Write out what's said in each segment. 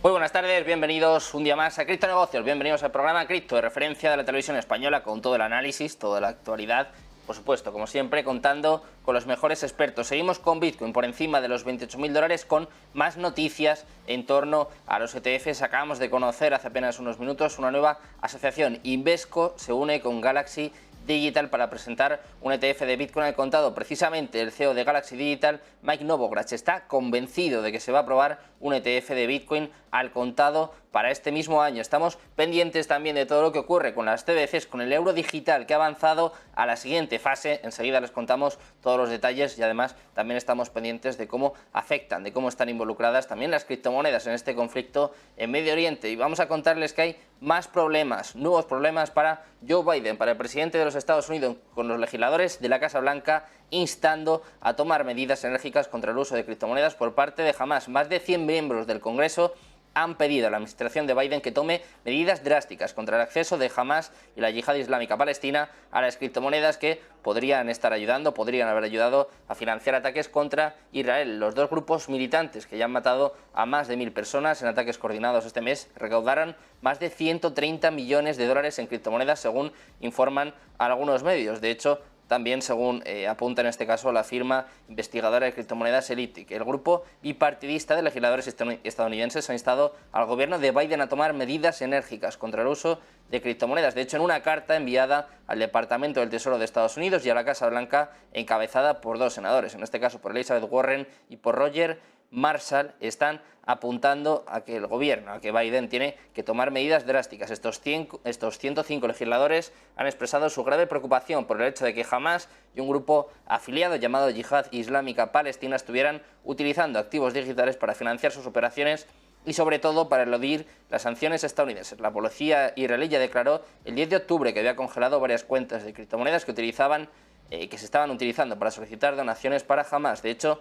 Muy buenas tardes, bienvenidos un día más a Cripto Negocios, bienvenidos al programa Cripto de referencia de la televisión española con todo el análisis, toda la actualidad, por supuesto, como siempre, contando con los mejores expertos. Seguimos con Bitcoin por encima de los $28.000 con más noticias en torno a los ETFs. Acabamos de conocer hace apenas unos minutos una nueva asociación. Invesco se une con Galaxy Digital para presentar un ETF de Bitcoin al contado. Precisamente el CEO de Galaxy Digital, Mike Novogratz, está convencido de que se va a aprobar un ETF de Bitcoin al contado para este mismo año. Estamos pendientes también de todo lo que ocurre con las CBDCs, con el euro digital que ha avanzado a la siguiente fase. Enseguida les contamos todos los detalles y además también estamos pendientes de cómo afectan, de cómo están involucradas también las criptomonedas en este conflicto en Medio Oriente. Y vamos a contarles que hay más problemas, nuevos problemas para Joe Biden, para el presidente de los Estados Unidos, con los legisladores de la Casa Blanca instando a tomar medidas enérgicas contra el uso de criptomonedas por parte de Hamas. Más de 100 miembros del Congreso han pedido a la administración de Biden que tome medidas drásticas contra el acceso de Hamas y la Yihad Islámica Palestina a las criptomonedas que podrían estar ayudando, podrían haber ayudado a financiar ataques contra Israel. Los dos grupos militantes que ya han matado a más de 1000 personas en ataques coordinados este mes recaudaron más de 130 millones de dólares en criptomonedas, según informan algunos medios. De hecho, también, según apunta en este caso la firma investigadora de criptomonedas Elliptic, el grupo bipartidista de legisladores estadounidenses ha instado al gobierno de Biden a tomar medidas enérgicas contra el uso de criptomonedas. De hecho, en una carta enviada al Departamento del Tesoro de Estados Unidos y a la Casa Blanca, encabezada por dos senadores, en este caso por Elizabeth Warren y por Roger Marshall, están apuntando a que el gobierno, a que Biden tiene que tomar medidas drásticas. Estos 105 legisladores han expresado su grave preocupación por el hecho de que Hamas y un grupo afiliado llamado Yihad Islámica Palestina estuvieran utilizando activos digitales para financiar sus operaciones y sobre todo para eludir las sanciones estadounidenses. La policía israelí ya declaró el 10 de octubre que había congelado varias cuentas de criptomonedas que se estaban utilizando para solicitar donaciones para Hamas. De hecho,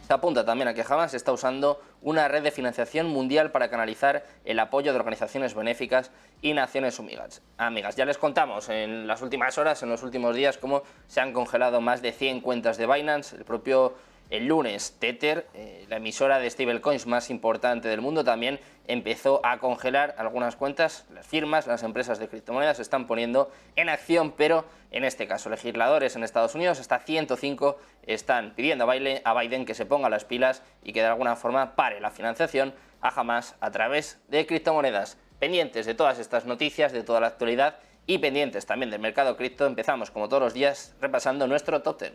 se apunta también a que Hamas está usando una red de financiación mundial para canalizar el apoyo de organizaciones benéficas y naciones amigas. Ya les contamos en las últimas horas, en los últimos días, cómo se han congelado más de 100 cuentas de Binance. El lunes, Tether, la emisora de stablecoins más importante del mundo, también empezó a congelar algunas cuentas. Las firmas, las empresas de criptomonedas se están poniendo en acción, pero en este caso legisladores en Estados Unidos, hasta 105, están pidiendo a Biden que se ponga las pilas y que de alguna forma pare la financiación a Hamas a través de criptomonedas. Pendientes de todas estas noticias, de toda la actualidad y pendientes también del mercado cripto, empezamos como todos los días repasando nuestro top 10.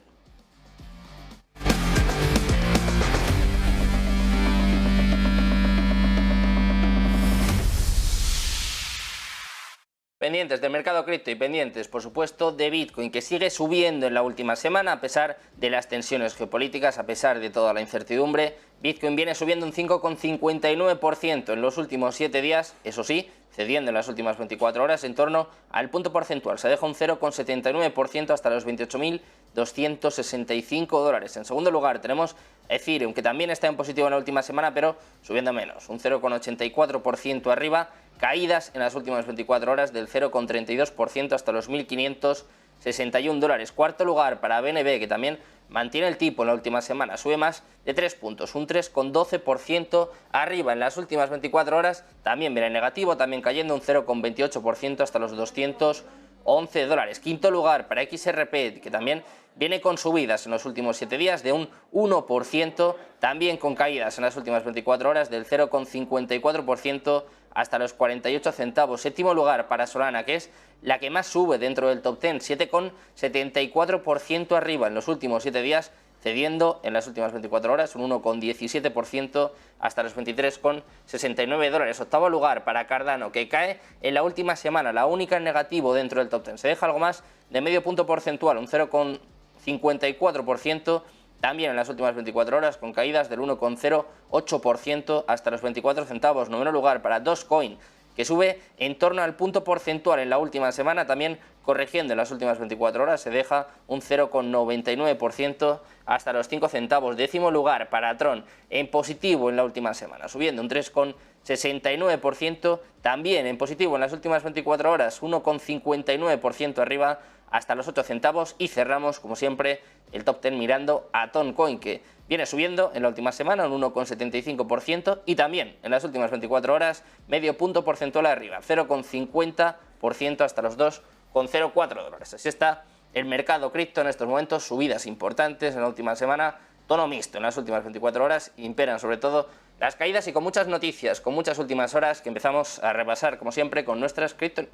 Pendientes del mercado cripto y pendientes, por supuesto, de Bitcoin, que sigue subiendo en la última semana a pesar de las tensiones geopolíticas, a pesar de toda la incertidumbre. Bitcoin viene subiendo un 5,59% en los últimos 7 días, eso sí, cediendo en las últimas 24 horas en torno al punto porcentual. Se deja un 0,79% hasta los $28.265. En segundo lugar tenemos Ethereum, que también está en positivo en la última semana, pero subiendo menos, un 0,84% arriba. Caídas en las últimas 24 horas del 0,32% hasta los $1.561. Cuarto lugar para BNB, que también mantiene el tipo en la última semana, sube más de 3 puntos, un 3,12% arriba en las últimas 24 horas, también viene negativo, también cayendo un 0,28% hasta los $211. Quinto lugar para XRP, que también viene con subidas en los últimos 7 días de un 1%, también con caídas en las últimas 24 horas del 0,54% hasta los 48 centavos. Séptimo lugar para Solana, que es la que más sube dentro del top 10, 7,74% arriba en los últimos 7 días, cediendo en las últimas 24 horas un 1,17% hasta los $23,69. Octavo lugar para Cardano, que cae en la última semana, la única en negativo dentro del top 10. Se deja algo más de medio punto porcentual, un 0,54%, también en las últimas 24 horas, con caídas del 1,08% hasta los 24 centavos. Noveno lugar para Dogecoin, que sube en torno al punto porcentual en la última semana, también corrigiendo en las últimas 24 horas, se deja un 0,99% hasta los 5 centavos. Décimo lugar para Tron, en positivo en la última semana, subiendo un 3,6%. 69%, también en positivo en las últimas 24 horas, 1,59% arriba hasta los 8 centavos, y cerramos, como siempre, el top 10 mirando a Toncoin, que viene subiendo en la última semana un 1,75% y también en las últimas 24 horas medio punto porcentual arriba, 0,50% hasta los 2,04 dólares. Así está el mercado cripto en estos momentos, subidas importantes en la última semana, tono mixto en las últimas 24 horas, imperan sobre todo las caídas y con muchas noticias, con muchas últimas horas que empezamos a repasar como siempre con nuestras Crypto News.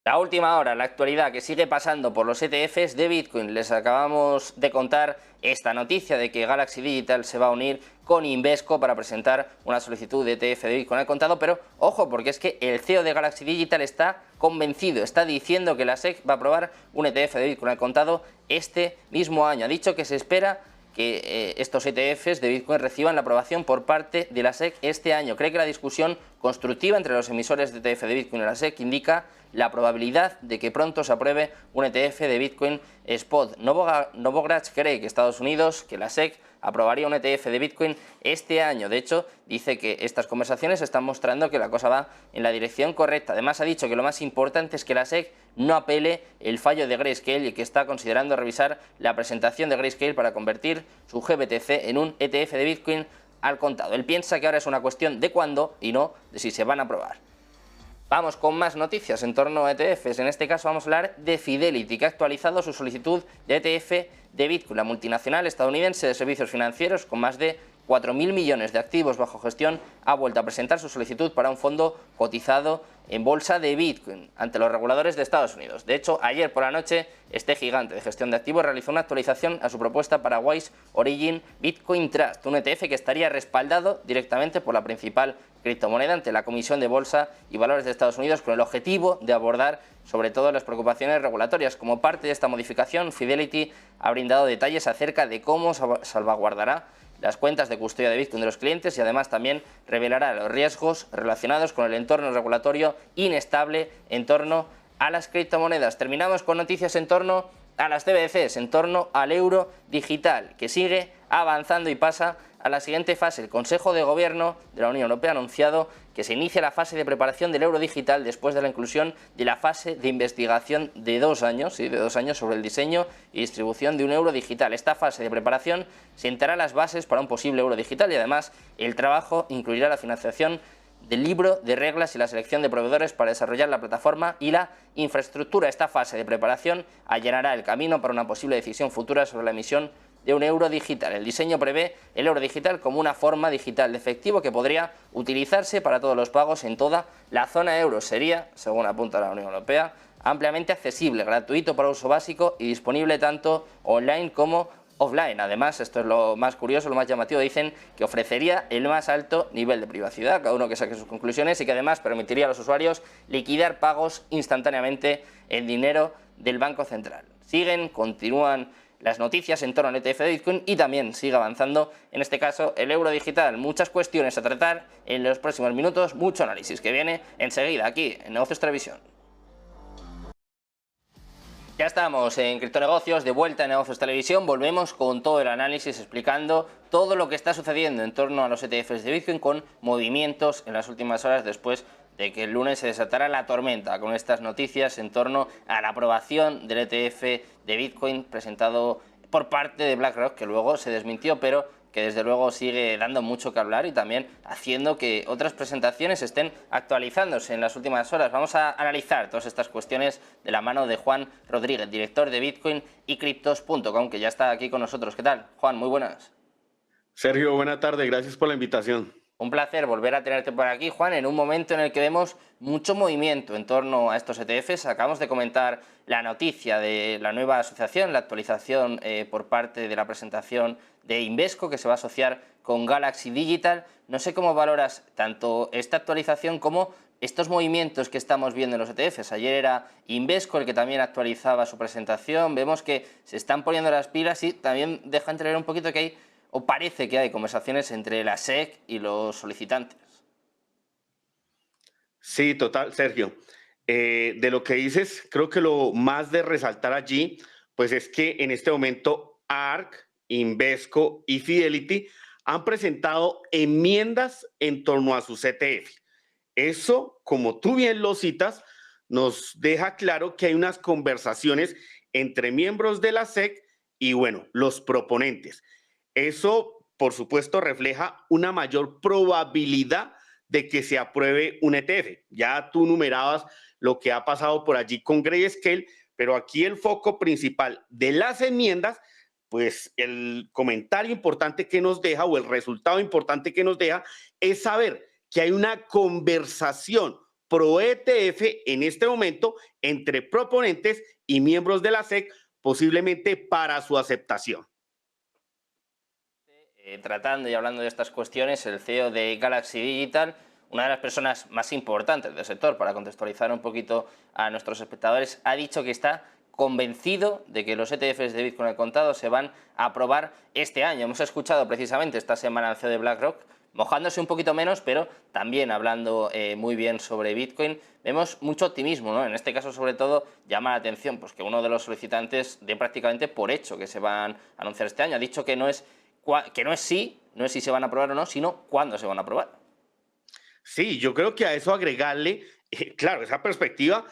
La última hora, la actualidad que sigue pasando por los ETFs de Bitcoin. Les acabamos de contar esta noticia de que Galaxy Digital se va a unir con Invesco para presentar una solicitud de ETF de Bitcoin al contado, pero ojo, porque es que el CEO de Galaxy Digital está convencido, está diciendo que la SEC va a aprobar un ETF de Bitcoin al contado este mismo año. Ha dicho que se espera que estos ETFs de Bitcoin reciban la aprobación por parte de la SEC este año. Cree que la discusión constructiva entre los emisores de ETF de Bitcoin y la SEC indica la probabilidad de que pronto se apruebe un ETF de Bitcoin Spot. Novogratz cree que Estados Unidos, que la SEC, aprobaría un ETF de Bitcoin este año. De hecho, dice que estas conversaciones están mostrando que la cosa va en la dirección correcta. Además, ha dicho que lo más importante es que la SEC no apele el fallo de Grayscale y que está considerando revisar la presentación de Grayscale para convertir su GBTC en un ETF de Bitcoin al contado. Él piensa que ahora es una cuestión de cuándo y no de si se van a aprobar. Vamos con más noticias en torno a ETFs. En este caso vamos a hablar de Fidelity, que ha actualizado su solicitud de ETF de Bitcoin. La multinacional estadounidense de servicios financieros, con más de 4.000 millones de activos bajo gestión, ha vuelto a presentar su solicitud para un fondo cotizado en bolsa de Bitcoin ante los reguladores de Estados Unidos. De hecho, ayer por la noche, este gigante de gestión de activos realizó una actualización a su propuesta para Wise Origin Bitcoin Trust, un ETF que estaría respaldado directamente por la principal criptomoneda ante la Comisión de Bolsa y Valores de Estados Unidos, con el objetivo de abordar sobre todo las preocupaciones regulatorias. Como parte de esta modificación, Fidelity ha brindado detalles acerca de cómo salvaguardará las cuentas de custodia de Bitcoin de los clientes y además también revelará los riesgos relacionados con el entorno regulatorio inestable en torno a las criptomonedas. Terminamos con noticias en torno a las CBDCs, en torno al euro digital, que sigue avanzando y pasa a la siguiente fase. El Consejo de Gobierno de la Unión Europea ha anunciado que se inicia la fase de preparación del euro digital después de la inclusión de la fase de investigación de 2 años, sobre el diseño y distribución de un euro digital. Esta fase de preparación sentará las bases para un posible euro digital y además el trabajo incluirá la financiación del libro de reglas y la selección de proveedores para desarrollar la plataforma y la infraestructura. Esta fase de preparación allanará el camino para una posible decisión futura sobre la emisión de un euro digital. El diseño prevé el euro digital como una forma digital de efectivo que podría utilizarse para todos los pagos en toda la zona euro. Sería, según apunta la Unión Europea, ampliamente accesible, gratuito para uso básico y disponible tanto online como offline. Además, esto es lo más curioso, lo más llamativo, dicen que ofrecería el más alto nivel de privacidad, cada uno que saque sus conclusiones, y que además permitiría a los usuarios liquidar pagos instantáneamente en dinero del Banco Central. Continúan las noticias en torno al ETF de Bitcoin y también sigue avanzando, en este caso, el euro digital. Muchas cuestiones a tratar en los próximos minutos, mucho análisis que viene enseguida aquí en Negocios Televisión. Ya estamos en Criptonegocios, de vuelta en Negocios Televisión, volvemos con todo el análisis explicando todo lo que está sucediendo en torno a los ETFs de Bitcoin con movimientos en las últimas horas después de que el lunes se desatara la tormenta con estas noticias en torno a la aprobación del ETF de Bitcoin presentado por parte de BlackRock, que luego se desmintió, pero que desde luego sigue dando mucho que hablar y también haciendo que otras presentaciones estén actualizándose en las últimas horas. Vamos a analizar todas estas cuestiones de la mano de Juan Rodríguez, director de Bitcoin y Cryptos.com, que ya está aquí con nosotros. ¿Qué tal, Juan? Muy buenas. Sergio, buena tarde, gracias por la invitación. Un placer volver a tenerte por aquí, Juan, en un momento en el que vemos mucho movimiento en torno a estos ETFs. Acabamos de comentar la noticia de la nueva asociación, la actualización por parte de la presentación de Invesco, que se va a asociar con Galaxy Digital. No sé cómo valoras tanto esta actualización como estos movimientos que estamos viendo en los ETFs. Ayer era Invesco el que también actualizaba su presentación. Vemos que se están poniendo las pilas y también deja entrever un poquito que hay, o parece que hay, conversaciones entre la SEC y los solicitantes. Sí, total, Sergio. De lo que dices, creo que lo más de resaltar allí, pues es que en este momento ARC, Invesco y Fidelity han presentado enmiendas en torno a sus ETF. Eso, como tú bien lo citas, nos deja claro que hay unas conversaciones entre miembros de la SEC y, bueno, los proponentes. Eso, por supuesto, refleja una mayor probabilidad de que se apruebe un ETF. Ya tú numerabas lo que ha pasado por allí con Grayscale, pero aquí el foco principal de las enmiendas, pues el comentario importante que nos deja o el resultado importante que nos deja es saber que hay una conversación pro ETF en este momento entre proponentes y miembros de la SEC, posiblemente para su aceptación. Tratando y hablando de estas cuestiones, el CEO de Galaxy Digital, una de las personas más importantes del sector, para contextualizar un poquito a nuestros espectadores, ha dicho que está convencido de que los ETFs de Bitcoin al contado se van a aprobar este año. Hemos escuchado precisamente esta semana al CEO de BlackRock, mojándose un poquito menos, pero también hablando muy bien sobre Bitcoin. Vemos mucho optimismo, ¿no? En este caso, sobre todo, llama la atención pues, que uno de los solicitantes dé prácticamente por hecho que se van a anunciar este año. Ha dicho que no es si se van a aprobar o no, sino cuándo se van a aprobar. Sí, yo creo que a eso agregarle, claro, esa perspectiva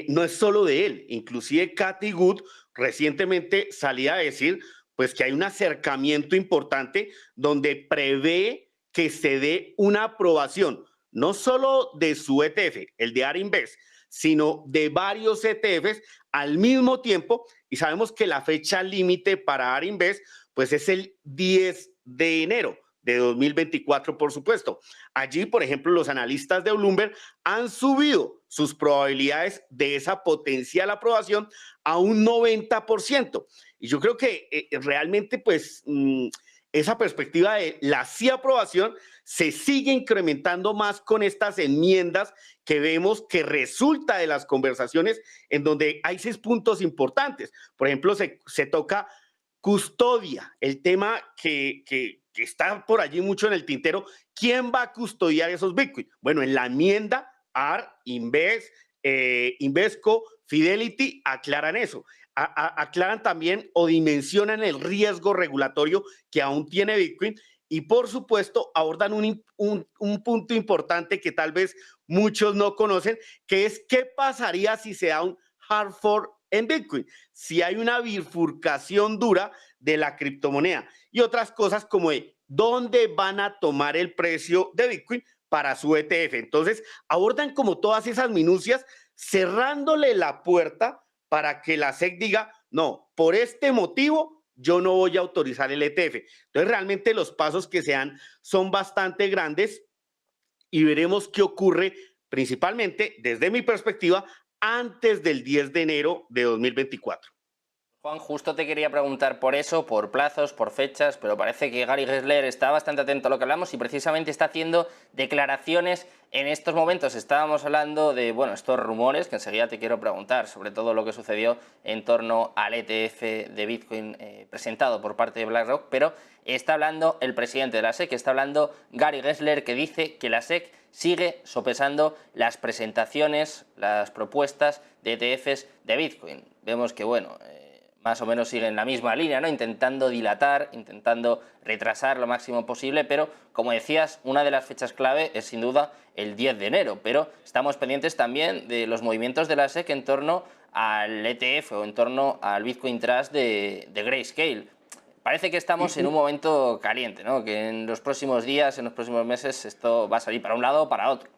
no es solo de él, inclusive Cathie Wood recientemente salía a decir pues que hay un acercamiento importante donde prevé que se dé una aprobación, no solo de su ETF, el de ARK Invest, sino de varios ETFs al mismo tiempo, y sabemos que la fecha límite para ARK Invest pues es el 10 de enero de 2024, por supuesto. Allí, por ejemplo, los analistas de Bloomberg han subido sus probabilidades de esa potencial aprobación a un 90%. Y yo creo que realmente, pues, esa perspectiva de la sí aprobación se sigue incrementando más con estas enmiendas que vemos que resulta de las conversaciones en donde hay 6 puntos importantes. Por ejemplo, se toca custodia, el tema que está por allí mucho en el tintero. ¿Quién va a custodiar esos Bitcoin? Bueno, en la enmienda, ARK, Invest, Invesco, Fidelity aclaran eso. Aclaran también o dimensionan el riesgo regulatorio que aún tiene Bitcoin y, por supuesto, abordan un punto importante que tal vez muchos no conocen, que es qué pasaría si se da un hard fork en Bitcoin, si hay una bifurcación dura de la criptomoneda y otras cosas como de dónde van a tomar el precio de Bitcoin para su ETF. Entonces, abordan como todas esas minucias, cerrándole la puerta para que la SEC diga, no, por este motivo yo no voy a autorizar el ETF. Entonces, realmente los pasos que se dan son bastante grandes y veremos qué ocurre principalmente desde mi perspectiva antes del 10 de enero de 2024. Juan, justo te quería preguntar por eso, por plazos, por fechas, pero parece que Gary Gensler está bastante atento a lo que hablamos y precisamente está haciendo declaraciones en estos momentos. Estábamos hablando de, bueno, estos rumores que enseguida te quiero preguntar, sobre todo lo que sucedió en torno al ETF de Bitcoin presentado por parte de BlackRock, pero está hablando el presidente de la SEC, está hablando Gary Gensler, que dice que la SEC sigue sopesando las presentaciones, las propuestas de ETFs de Bitcoin. Vemos que, bueno, más o menos sigue en la misma línea, ¿no? Intentando dilatar, intentando retrasar lo máximo posible, pero como decías, una de las fechas clave es sin duda el 10 de enero, pero estamos pendientes también de los movimientos de la SEC en torno al ETF o en torno al Bitcoin Trust de Grayscale. Parece que estamos en un momento caliente, ¿no? Que en los próximos días, en los próximos meses, esto va a salir para un lado o para otro.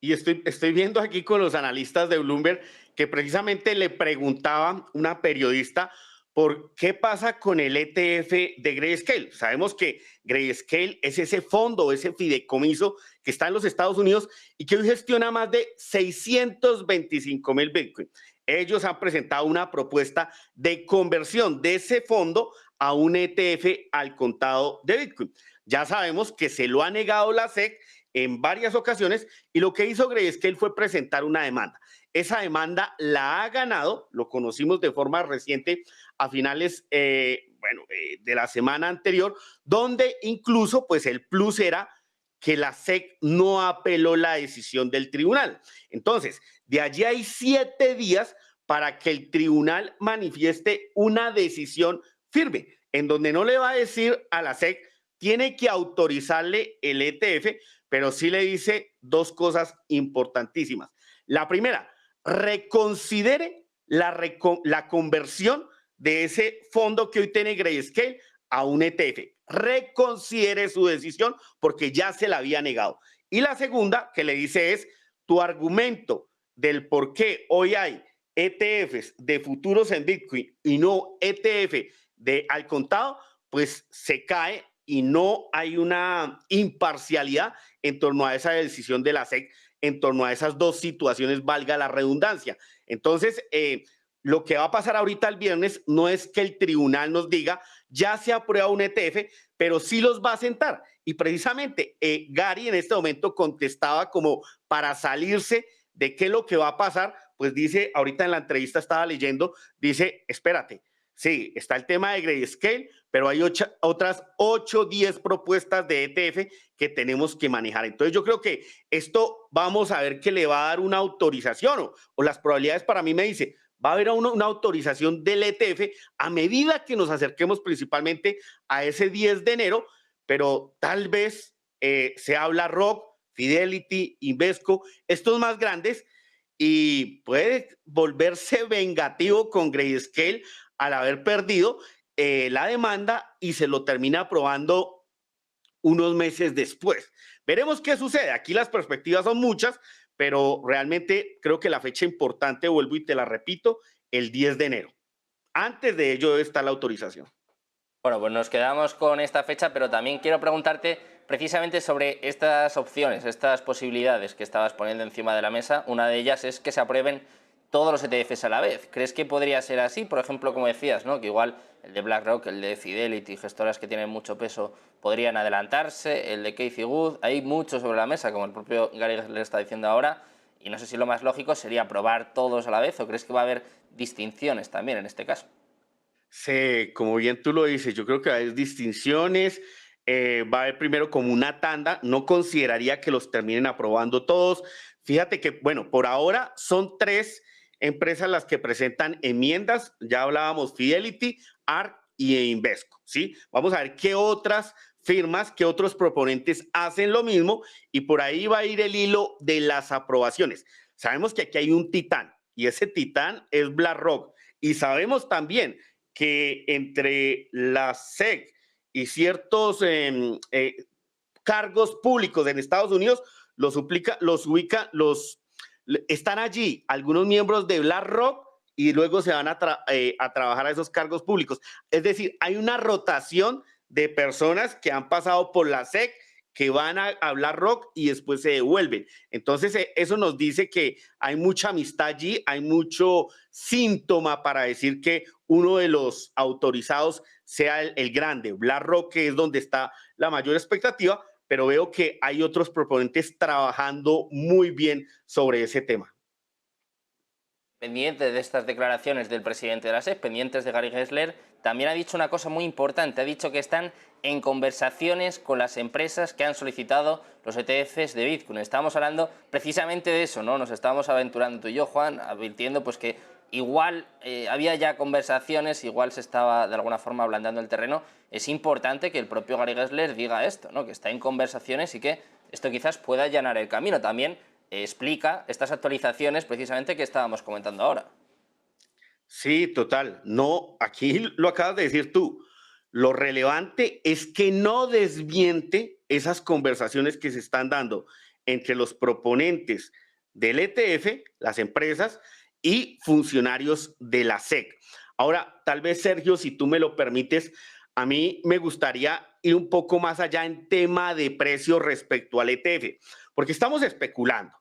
Y estoy viendo aquí con los analistas de Bloomberg que precisamente le preguntaba una periodista por qué pasa con el ETF de Grayscale. Sabemos que Grayscale es ese fondo, ese fideicomiso que está en los Estados Unidos y que hoy gestiona más de 625,000 Bitcoin. Ellos han presentado una propuesta de conversión de ese fondo a un ETF al contado de Bitcoin. Ya sabemos que se lo ha negado la SEC en varias ocasiones y lo que hizo Grayscale fue presentar una demanda. Esa demanda la ha ganado, lo conocimos de forma reciente a finales de la semana anterior, donde incluso pues el plus era que la SEC no apeló la decisión del tribunal. Entonces, de allí hay 7 días para que el tribunal manifieste una decisión firme, en donde no le va a decir a la SEC, tiene que autorizarle el ETF, pero sí le dice 2 cosas importantísimas. La primera, reconsidere la conversión de ese fondo que hoy tiene Grayscale a un ETF. Reconsidere su decisión porque ya se la había negado. Y la segunda que le dice es, tu argumento del por qué hoy hay ETFs de futuros en Bitcoin y no ETF de al contado, pues se cae y no hay una imparcialidad en torno a esa decisión de la SEC, en torno a esas 2 situaciones, valga la redundancia. Entonces, lo que va a pasar ahorita el viernes no es que el tribunal nos diga, ya se aprueba un ETF, pero sí los va a sentar. Y precisamente Gary en este momento contestaba como para salirse de qué es lo que va a pasar, pues dice, ahorita en la entrevista estaba leyendo, dice, espérate, sí, está el tema de Grayscale, pero hay otras 8, 10 propuestas de ETF que tenemos que manejar. Entonces yo creo que esto vamos a ver que le va a dar una autorización o las probabilidades para mí me dice, va a haber una autorización del ETF a medida que nos acerquemos principalmente a ese 10 de enero, pero tal vez sea BlackRock, Fidelity, Invesco, estos más grandes, y puede volverse vengativo con Grayscale al haber perdido la demanda y se lo termina aprobando unos meses después. Veremos qué sucede. Aquí las perspectivas son muchas, pero realmente creo que la fecha importante, vuelvo y te la repito, el 10 de enero. Antes de ello está la autorización. Bueno, pues nos quedamos con esta fecha, pero también quiero preguntarte precisamente sobre estas opciones, estas posibilidades que estabas poniendo encima de la mesa. Una de ellas es que se aprueben todos los ETFs a la vez. ¿Crees que podría ser así? Por ejemplo, como decías, ¿no? Que igual el de BlackRock, el de Fidelity, gestoras que tienen mucho peso, podrían adelantarse, el de Cathie Wood. Hay mucho sobre la mesa, como el propio Gary le está diciendo ahora, y no sé si lo más lógico sería aprobar todos a la vez, o crees que va a haber distinciones también en este caso. Sí, como bien tú lo dices, yo creo que va a haber distinciones, va a haber primero como una tanda, no consideraría que los terminen aprobando todos. Fíjate que, bueno, por ahora son 3 empresas las que presentan enmiendas, ya hablábamos Fidelity, ARC y Invesco, ¿sí? Vamos a ver qué otras firmas, qué otros proponentes hacen lo mismo y por ahí va a ir el hilo de las aprobaciones. Sabemos que aquí hay un titán y ese titán es BlackRock y sabemos también que entre la SEC y ciertos cargos públicos en Estados Unidos están allí algunos miembros de BlackRock y luego se van a trabajar a esos cargos públicos. Es decir, hay una rotación de personas que han pasado por la SEC que van a BlackRock y después se devuelven. Entonces, eso nos dice que hay mucha amistad allí, hay mucho síntoma para decir que uno de los autorizados sea el grande, BlackRock, que es donde está la mayor expectativa, pero veo que hay otros proponentes trabajando muy bien sobre ese tema. Pendiente de estas declaraciones del presidente de la SEC, pendientes de Gary Gensler, también ha dicho una cosa muy importante. Ha dicho que están en conversaciones con las empresas que han solicitado los ETFs de Bitcoin. Estamos hablando precisamente de eso, ¿no? Nos estábamos aventurando tú y yo, Juan, advirtiendo pues que igual había ya conversaciones, igual se estaba de alguna forma ablandando el terreno. Es importante que el propio Gary Gensler diga esto, ¿no? Que está en conversaciones y que esto quizás pueda allanar el camino. También explica estas actualizaciones precisamente que estábamos comentando ahora. Sí, total. No, aquí lo acabas de decir tú. Lo relevante es que no desmiente esas conversaciones que se están dando entre los proponentes del ETF, las empresas y funcionarios de la SEC. Ahora, tal vez, Sergio, si tú me lo permites, a mí me gustaría ir un poco más allá en tema de precios respecto al ETF, porque estamos especulando.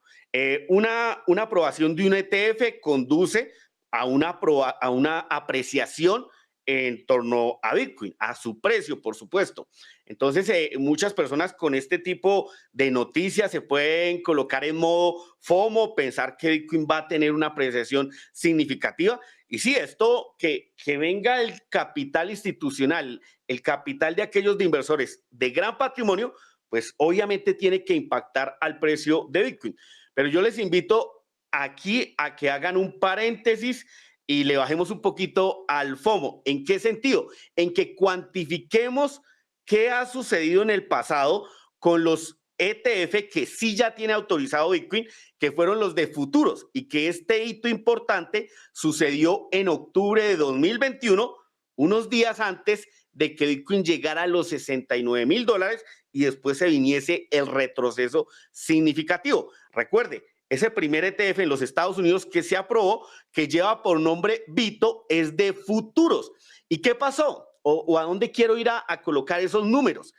Una aprobación de un ETF conduce a una apreciación en torno a Bitcoin, a su precio, por supuesto. Entonces, muchas personas con este tipo de noticias se pueden colocar en modo FOMO, pensar que Bitcoin va a tener una apreciación significativa. Y sí, esto que venga el capital institucional, el capital de aquellos de inversores de gran patrimonio, pues obviamente tiene que impactar al precio de Bitcoin. Pero yo les invito aquí a que hagan un paréntesis y le bajemos un poquito al FOMO. ¿En qué sentido? En que cuantifiquemos qué ha sucedido en el pasado con los ETF que sí ya tiene autorizado Bitcoin, que fueron los de futuros, y que este hito importante sucedió en octubre de 2021, unos días antes de que Bitcoin llegara a los $69,000 y después se viniese el retroceso significativo. Recuerde, ese primer ETF en los Estados Unidos que se aprobó, que lleva por nombre Bito, es de futuros. ¿Y qué pasó? ¿O a dónde quiero ir a colocar esos números?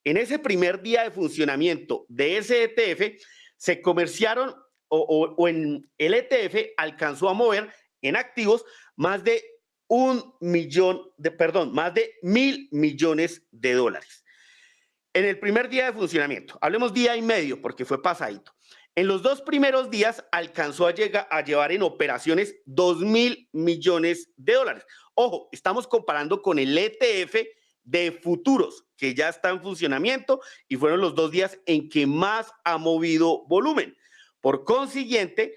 En ese primer día de funcionamiento de ese ETF, se comerciaron o en el ETF alcanzó a mover en activos más de más de 1.000 millones de dólares. En el primer día de funcionamiento, hablemos día y medio porque fue pasadito. En los 2 primeros días alcanzó a llevar en operaciones 2.000 millones de dólares. Ojo, estamos comparando con el ETF de futuros que ya está en funcionamiento y fueron los 2 días en que más ha movido volumen. Por consiguiente,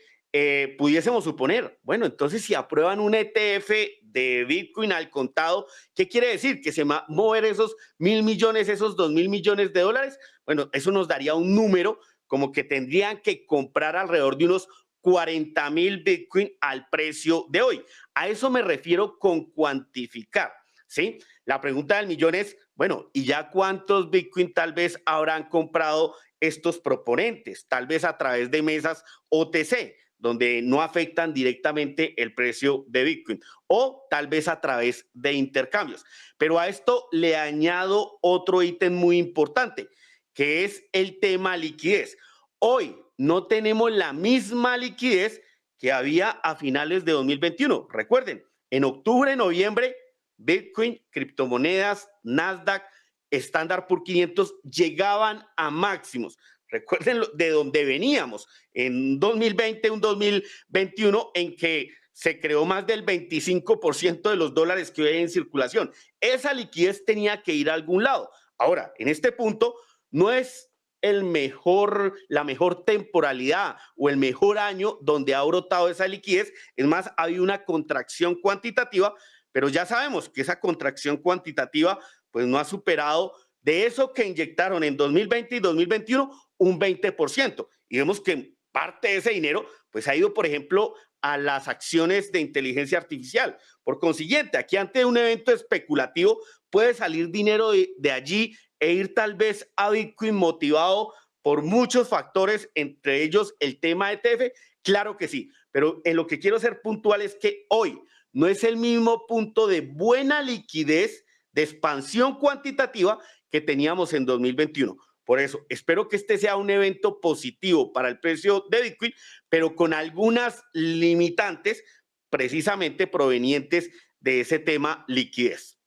pudiésemos suponer, bueno, entonces si aprueban un ETF de Bitcoin al contado, ¿qué quiere decir? ¿Que se va a mover esos 1.000 millones, esos 2.000 millones de dólares? Bueno, eso nos daría un número como que tendrían que comprar alrededor de unos 40,000 Bitcoin al precio de hoy. A eso me refiero con cuantificar, ¿sí? La pregunta del millón es, bueno, ¿y ya cuántos Bitcoin tal vez habrán comprado estos proponentes? Tal vez a través de mesas OTC, donde no afectan directamente el precio de Bitcoin, o tal vez a través de intercambios. Pero a esto le añado otro ítem muy importante, que es el tema liquidez. Hoy no tenemos la misma liquidez que había a finales de 2021. Recuerden, en octubre, noviembre, Bitcoin, criptomonedas, Nasdaq, Standard Poor's 500 llegaban a máximos. Recuerden de dónde veníamos en 2020, un 2021 en que se creó más del 25% de los dólares que hoy hay en circulación. Esa liquidez tenía que ir a algún lado. Ahora, en este punto, no es la mejor temporalidad o el mejor año donde ha brotado esa liquidez. Es más, ha habido una contracción cuantitativa, pero ya sabemos que esa contracción cuantitativa pues no ha superado de eso que inyectaron en 2020 y 2021 un 20%. Y vemos que parte de ese dinero pues ha ido, por ejemplo, a las acciones de inteligencia artificial. Por consiguiente, aquí ante un evento especulativo puede salir dinero de allí e ir tal vez a Bitcoin motivado por muchos factores, entre ellos el tema de ETF. Claro que sí, pero en lo que quiero ser puntual es que hoy no es el mismo punto de buena liquidez, de expansión cuantitativa que teníamos en 2021. Por eso, espero que este sea un evento positivo para el precio de Bitcoin, pero con algunas limitantes precisamente provenientes de ese tema liquidez.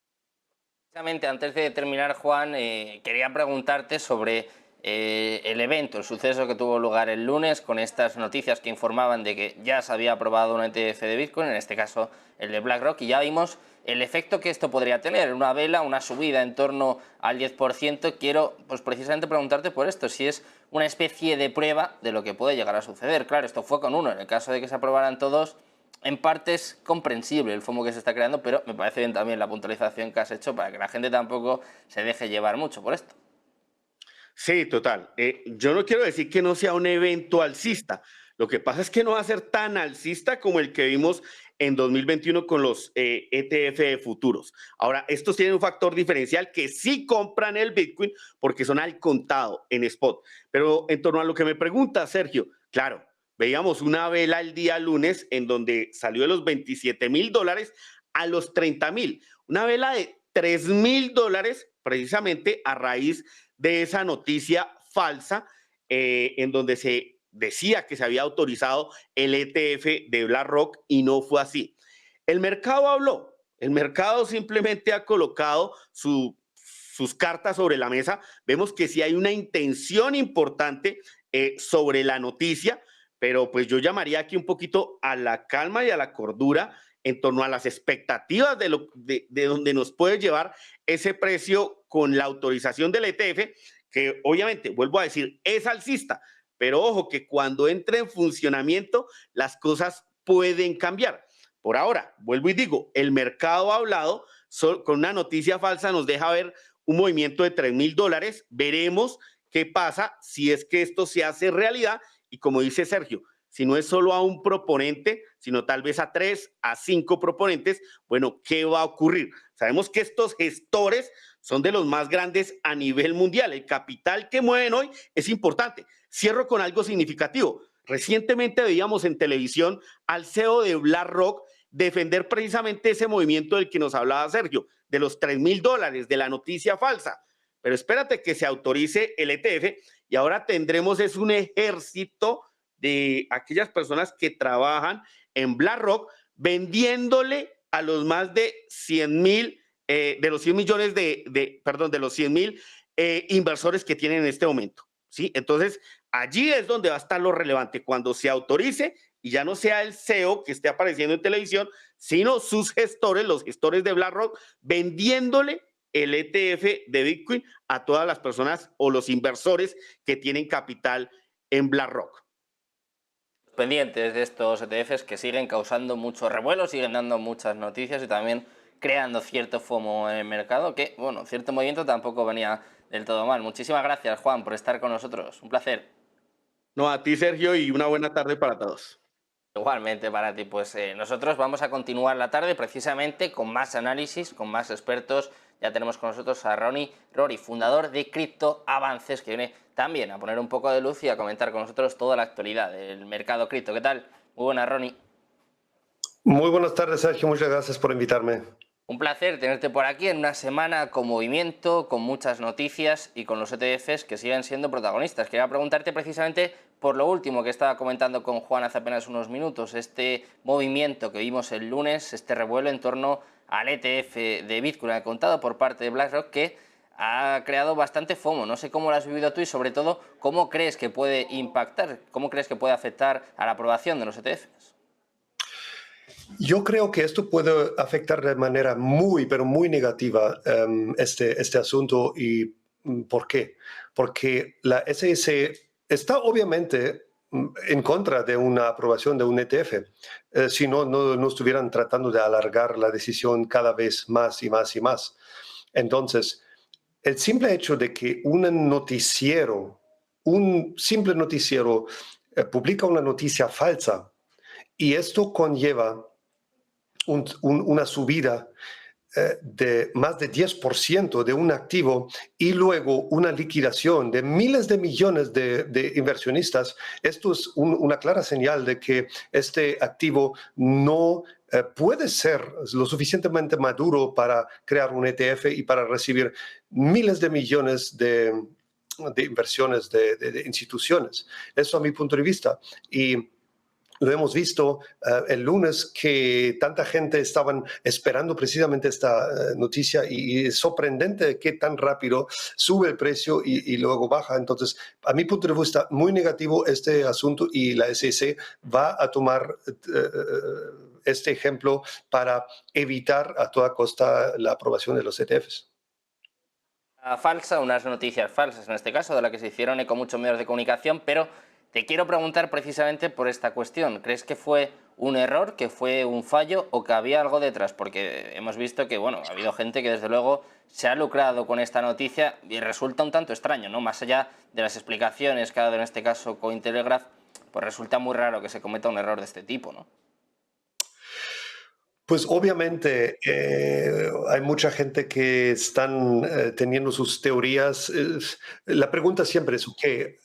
Precisamente antes de terminar, Juan, quería preguntarte sobre el evento, el suceso que tuvo lugar el lunes con estas noticias que informaban de que ya se había aprobado un ETF de Bitcoin, en este caso el de BlackRock, y ya vimos el efecto que esto podría tener, una vela, una subida en torno al 10%. Quiero pues precisamente preguntarte por esto, si es una especie de prueba de lo que puede llegar a suceder. Claro, esto fue con uno, en el caso de que se aprobaran todos, en parte es comprensible el FOMO que se está creando, pero me parece bien también la puntualización que has hecho para que la gente tampoco se deje llevar mucho por esto. Sí, total. Yo no quiero decir que no sea un evento alcista. Lo que pasa es que no va a ser tan alcista como el que vimos en 2021 con los ETF de futuros. Ahora, estos tienen un factor diferencial que sí compran el Bitcoin porque son al contado en spot. Pero en torno a lo que me pregunta Sergio, claro, veíamos una vela el día lunes en donde salió de los $27,000 a los 30,000. Una vela de $3,000 precisamente a raíz de esa noticia falsa en donde se decía que se había autorizado el ETF de BlackRock y no fue así. El mercado habló, el mercado simplemente ha colocado sus cartas sobre la mesa. Vemos que sí hay una intención importante sobre la noticia, pero pues yo llamaría aquí un poquito a la calma y a la cordura en torno a las expectativas de donde nos puede llevar ese precio con la autorización del ETF, que obviamente, vuelvo a decir, es alcista, pero ojo que cuando entre en funcionamiento las cosas pueden cambiar. Por ahora, vuelvo y digo, el mercado ha hablado, con una noticia falsa nos deja ver un movimiento de $3,000. Veremos qué pasa si es que esto se hace realidad y como dice Sergio, si no es solo a un proponente, sino tal vez a 3, a 5 proponentes, bueno, ¿qué va a ocurrir? Sabemos que estos gestores son de los más grandes a nivel mundial. El capital que mueven hoy es importante. Cierro con algo significativo. Recientemente veíamos en televisión al CEO de BlackRock defender precisamente ese movimiento del que nos hablaba Sergio, de los $3,000, de la noticia falsa. Pero espérate que se autorice el ETF y ahora tendremos es un ejército de aquellas personas que trabajan en BlackRock vendiéndole a los más de 100,000, de los 100 millones de los 100,000 inversores que tienen en este momento. ¿Sí? Entonces, allí es donde va a estar lo relevante, cuando se autorice y ya no sea el CEO que esté apareciendo en televisión, sino sus gestores, los gestores de BlackRock, vendiéndole el ETF de Bitcoin a todas las personas o los inversores que tienen capital en BlackRock. Pendientes de estos ETFs que siguen causando mucho revuelo, siguen dando muchas noticias y también creando cierto FOMO en el mercado, que, bueno, cierto movimiento tampoco venía del todo mal. Muchísimas gracias, Juan, por estar con nosotros. Un placer. No, a ti, Sergio, y una buena tarde para todos. Igualmente para ti, pues nosotros vamos a continuar la tarde precisamente con más análisis, con más expertos. Ya tenemos con nosotros a Ronnie Rory, fundador de Cripto Avances, que viene también a poner un poco de luz y a comentar con nosotros toda la actualidad del mercado cripto. ¿Qué tal? Muy buenas, Ronnie. Muy buenas tardes, Sergio. Muchas gracias por invitarme. Un placer tenerte por aquí en una semana con movimiento, con muchas noticias y con los ETFs que siguen siendo protagonistas. Quería preguntarte precisamente por lo último que estaba comentando con Juan hace apenas unos minutos, este movimiento que vimos el lunes, este revuelo en torno al ETF de Bitcoin al contado por parte de BlackRock que ha creado bastante FOMO. No sé cómo lo has vivido tú y sobre todo cómo crees que puede impactar, cómo crees que puede afectar a la aprobación de los ETFs. Yo creo que esto puede afectar de manera pero muy negativa este asunto. ¿Y por qué? Porque la SEC está obviamente en contra de una aprobación de un ETF. Si no estuvieran tratando de alargar la decisión cada vez más y más y más. Entonces, el simple hecho de que un simple noticiero publica una noticia falsa y esto conlleva una subida de más de 10% de un activo y luego una liquidación de miles de millones de inversionistas, esto es una clara señal de que este activo no puede ser lo suficientemente maduro para crear un ETF y para recibir miles de millones de inversiones de instituciones. Eso a mi punto de vista. Y lo hemos visto el lunes que tanta gente estaban esperando precisamente esta noticia y es sorprendente que tan rápido sube el precio y luego baja. Entonces, a mi punto de vista, muy negativo este asunto y la SEC va a tomar este ejemplo para evitar a toda costa la aprobación de los ETFs. Falsa, unas noticias falsas en este caso, de las que se hicieron eco muchos medios de comunicación, pero te quiero preguntar precisamente por esta cuestión. ¿Crees que fue un error, que fue un fallo o que había algo detrás? Porque hemos visto que, bueno, ha habido gente que desde luego se ha lucrado con esta noticia y resulta un tanto extraño, ¿no? Más allá de las explicaciones que ha dado en este caso Cointelegraph, pues resulta muy raro que se cometa un error de este tipo, ¿no? Pues obviamente hay mucha gente que están teniendo sus teorías. La pregunta siempre es, ¿qué?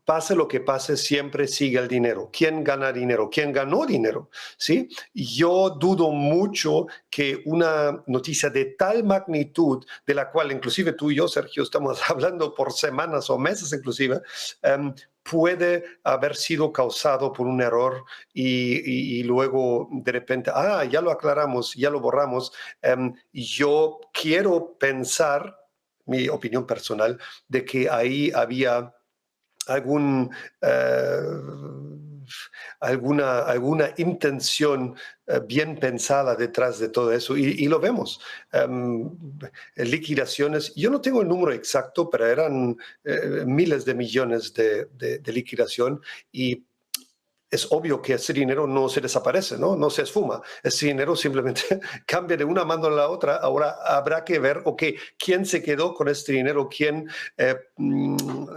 Pase lo que pase, siempre sigue el dinero. ¿Quién gana dinero? ¿Quién ganó dinero? ¿Sí? Yo dudo mucho que una noticia de tal magnitud, de la cual inclusive tú y yo, Sergio, estamos hablando por semanas o meses inclusive, puede haber sido causado por un error y luego de repente, ya lo aclaramos, ya lo borramos. Yo quiero pensar, mi opinión personal, de que ahí había algún alguna intención bien pensada detrás de todo eso y lo vemos. Liquidaciones, yo no tengo el número exacto, pero eran miles de millones de liquidación y es obvio que ese dinero no se desaparece, ¿no? No se esfuma. Ese dinero simplemente cambia de una mano a la otra. Ahora habrá que ver, ok, quién se quedó con este dinero, quién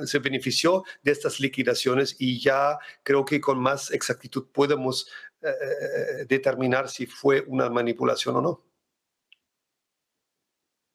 se benefició de estas liquidaciones y ya creo que con más exactitud podemos determinar si fue una manipulación o no.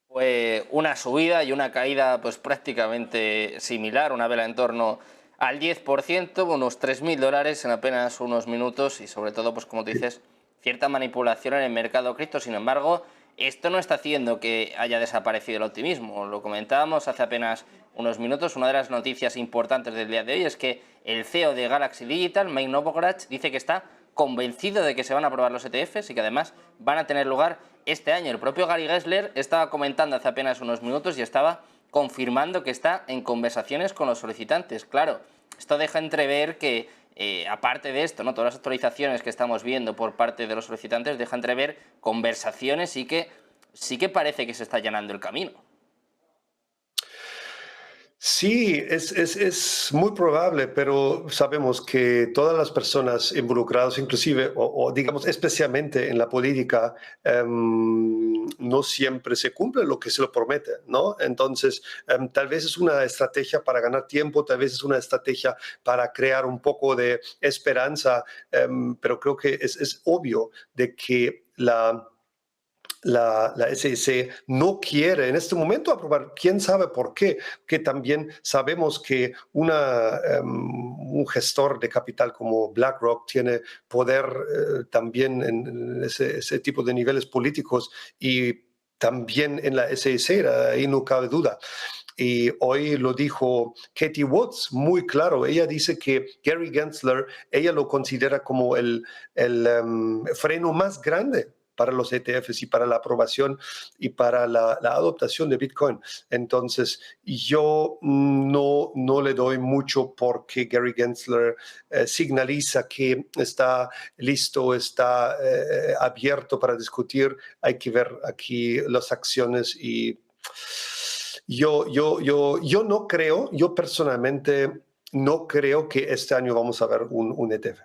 Fue una subida y una caída pues prácticamente similar, una vela en torno al 10%, unos $3.000 en apenas unos minutos y sobre todo, pues como tú dices, cierta manipulación en el mercado cripto. Sin embargo, esto no está haciendo que haya desaparecido el optimismo. Lo comentábamos hace apenas unos minutos. Una de las noticias importantes del día de hoy es que el CEO de Galaxy Digital, Mike Novogratz, dice que está convencido de que se van a aprobar los ETFs y que además van a tener lugar este año. El propio Gary Gensler estaba comentando hace apenas unos minutos y estaba confirmando que está en conversaciones con los solicitantes. Claro, esto deja entrever que, aparte de esto, ¿no?, todas las actualizaciones que estamos viendo por parte de los solicitantes deja entrever conversaciones y que sí que parece que se está allanando el camino. Sí, es muy probable, pero sabemos que todas las personas involucradas, inclusive, o digamos especialmente en la política, no siempre se cumple lo que se lo promete, ¿no? Entonces, tal vez es una estrategia para ganar tiempo, tal vez es una estrategia para crear un poco de esperanza, pero creo que es obvio de que la SEC no quiere en este momento aprobar. ¿Quién sabe por qué? Que también sabemos que un gestor de capital como BlackRock tiene poder también en ese tipo de niveles políticos y también en la SEC, ahí no cabe duda. Y hoy lo dijo Katie Woods muy claro. Ella dice que Gary Gensler, ella lo considera como el freno más grande para los ETFs y para la aprobación y para la adoptación de Bitcoin. Entonces, yo no le doy mucho porque Gary Gensler señaliza que está listo, está abierto para discutir. Hay que ver aquí las acciones y yo no creo, yo personalmente no creo que este año vamos a ver un ETF.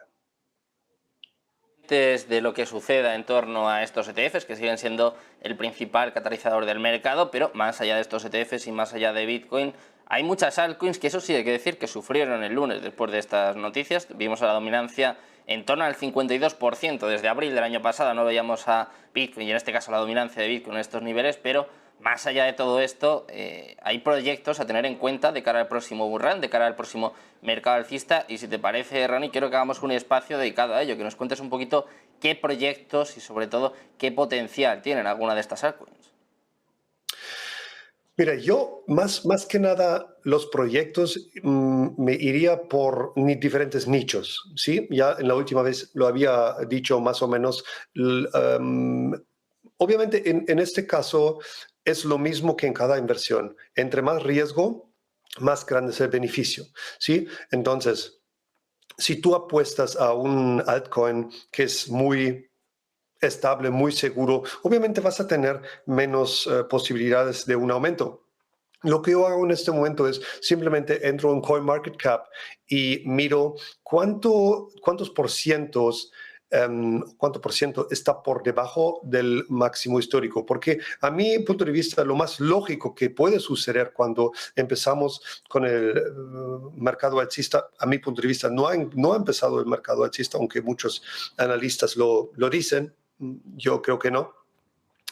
De lo que suceda en torno a estos ETFs, que siguen siendo el principal catalizador del mercado, pero más allá de estos ETFs y más allá de Bitcoin, hay muchas altcoins que, eso sí hay que decir, que sufrieron el lunes después de estas noticias. Vimos a la dominancia en torno al 52%. Desde abril del año pasado no veíamos a Bitcoin, y en este caso la dominancia de Bitcoin en estos niveles, pero más allá de todo esto, hay proyectos a tener en cuenta de cara al próximo bull run, de cara al próximo mercado alcista. Y si te parece, Ronnie, quiero que hagamos un espacio dedicado a ello, que nos cuentes un poquito qué proyectos y sobre todo qué potencial tienen alguna de estas altcoins. Mira, yo más que nada los proyectos me iría por diferentes nichos, ¿sí? Ya en la última vez lo había dicho más o menos. Obviamente en este caso es lo mismo que en cada inversión. Entre más riesgo, más grande es el beneficio, ¿sí? Entonces, si tú apuestas a un altcoin que es muy estable, muy seguro, obviamente vas a tener menos posibilidades de un aumento. Lo que yo hago en este momento es simplemente entro en CoinMarketCap y miro cuántos por cientos cuánto por ciento está por debajo del máximo histórico. Porque a mi punto de vista, lo más lógico que puede suceder cuando empezamos con el mercado alcista, a mi punto de vista, no ha empezado el mercado alcista, aunque muchos analistas lo dicen, yo creo que no.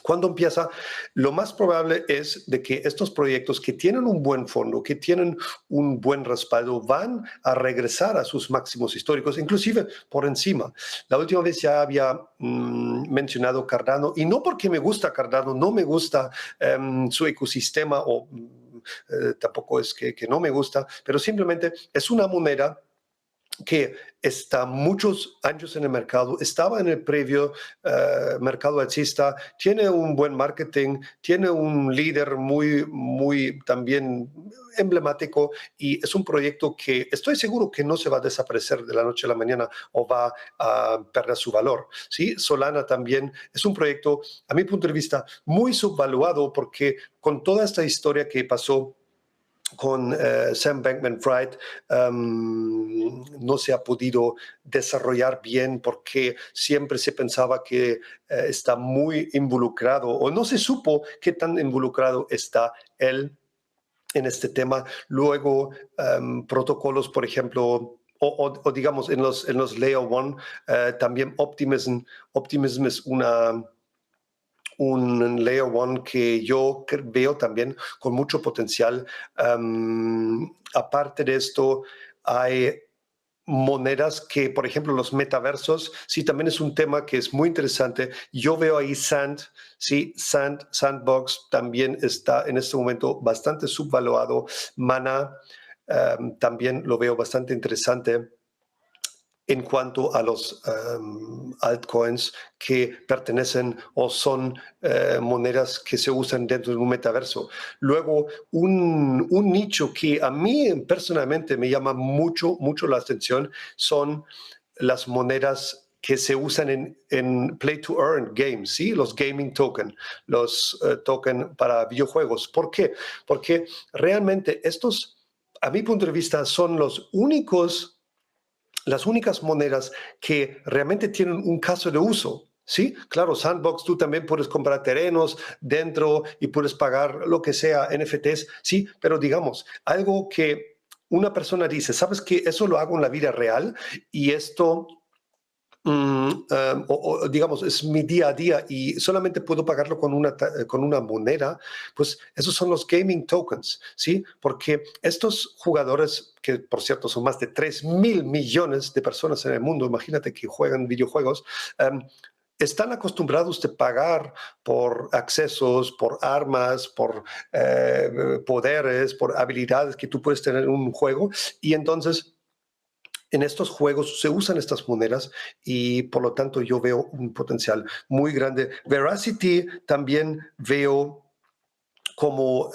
Cuando empieza, lo más probable es de que estos proyectos que tienen un buen fondo, que tienen un buen respaldo, van a regresar a sus máximos históricos, inclusive por encima. La última vez ya había mencionado Cardano, y no porque me gusta Cardano, no me gusta su ecosistema, o tampoco es que no me gusta, pero simplemente es una moneda que está muchos años en el mercado, estaba en el previo mercado alcista, tiene un buen marketing, tiene un líder muy también emblemático y es un proyecto que estoy seguro que no se va a desaparecer de la noche a la mañana o va a perder su valor. ¿Sí? Solana también es un proyecto, a mi punto de vista, muy subvaluado porque con toda esta historia que pasó con Sam Bankman-Fried no se ha podido desarrollar bien porque siempre se pensaba que está muy involucrado o no se supo qué tan involucrado está él en este tema. Luego, protocolos, por ejemplo, o digamos en los Layer 1, también Optimism es un Layer 1 que yo veo también con mucho potencial. Aparte de esto, hay monedas que, por ejemplo, los metaversos, sí, también es un tema que es muy interesante. Yo veo ahí Sandbox también está en este momento bastante subvaluado. Mana también lo veo bastante interesante en cuanto a los altcoins que pertenecen o son monedas que se usan dentro de un metaverso. Luego, un nicho que a mí personalmente me llama mucho la atención son las monedas que se usan en Play to Earn games, ¿sí? Los gaming token, los token para videojuegos. ¿Por qué? Porque realmente estos, a mi punto de vista, son las únicas monedas que realmente tienen un caso de uso. Sí, claro, Sandbox, tú también puedes comprar terrenos dentro y puedes pagar lo que sea, NFTs, sí, pero digamos, algo que una persona dice, ¿sabes qué? Eso lo hago en la vida real y esto digamos, es mi día a día y solamente puedo pagarlo con una moneda, pues esos son los gaming tokens, ¿sí? Porque estos jugadores, que por cierto son más de 3.000 millones de personas en el mundo, imagínate que juegan videojuegos, están acostumbrados a pagar por accesos, por armas, por poderes, por habilidades que tú puedes tener en un juego y entonces en estos juegos se usan estas monedas y por lo tanto yo veo un potencial muy grande. Veracity también veo como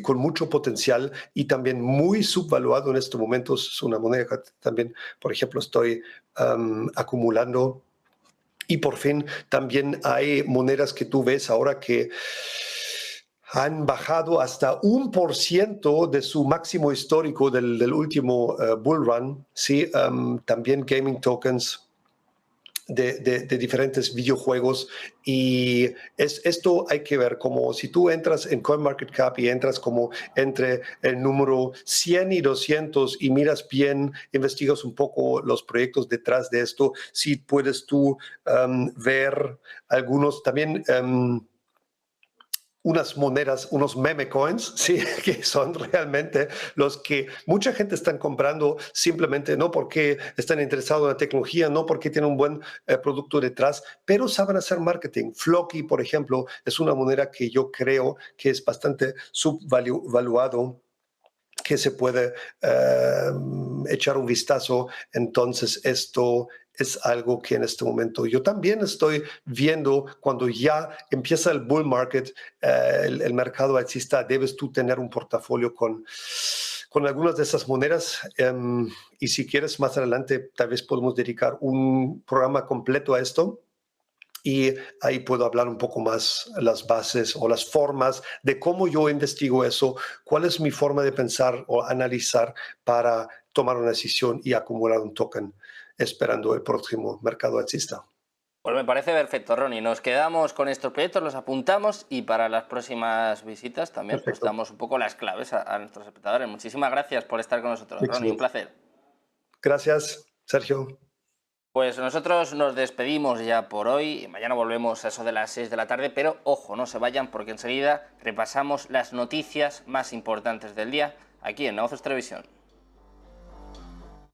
con mucho potencial y también muy subvaluado en estos momentos. Es una moneda que también, por ejemplo, estoy acumulando. Y por fin también hay monedas que tú ves ahora que han bajado hasta 1% de su máximo histórico del último bull run. Sí, también gaming tokens de diferentes videojuegos y esto hay que ver como si tú entras en CoinMarketCap y entras como entre el número 100 y 200 y miras bien, investigas un poco los proyectos detrás de esto, si puedes tú ver algunos también unas monedas, unos meme coins, sí, que son realmente los que mucha gente están comprando simplemente no porque están interesados en la tecnología, no porque tienen un buen producto detrás, pero saben hacer marketing. Floki, por ejemplo, es una moneda que yo creo que es bastante subvaluado, que se puede echar un vistazo. Entonces, esto es algo que en este momento yo también estoy viendo cuando ya empieza el bull market, el mercado alcista, debes tú tener un portafolio con algunas de esas monedas y si quieres más adelante tal vez podemos dedicar un programa completo a esto. Y ahí puedo hablar un poco más las bases o las formas de cómo yo investigo eso, cuál es mi forma de pensar o analizar para tomar una decisión y acumular un token esperando el próximo mercado alcista. Pues me parece perfecto, Ronnie. Nos quedamos con estos proyectos, los apuntamos y para las próximas visitas también pues damos un poco las claves a nuestros espectadores. Muchísimas gracias por estar con nosotros, Ronnie. Un placer. Gracias, Sergio. Pues nosotros nos despedimos ya por hoy. Mañana volvemos a eso de las 6 de la tarde, pero ojo, no se vayan porque enseguida repasamos las noticias más importantes del día aquí en Negocios Televisión.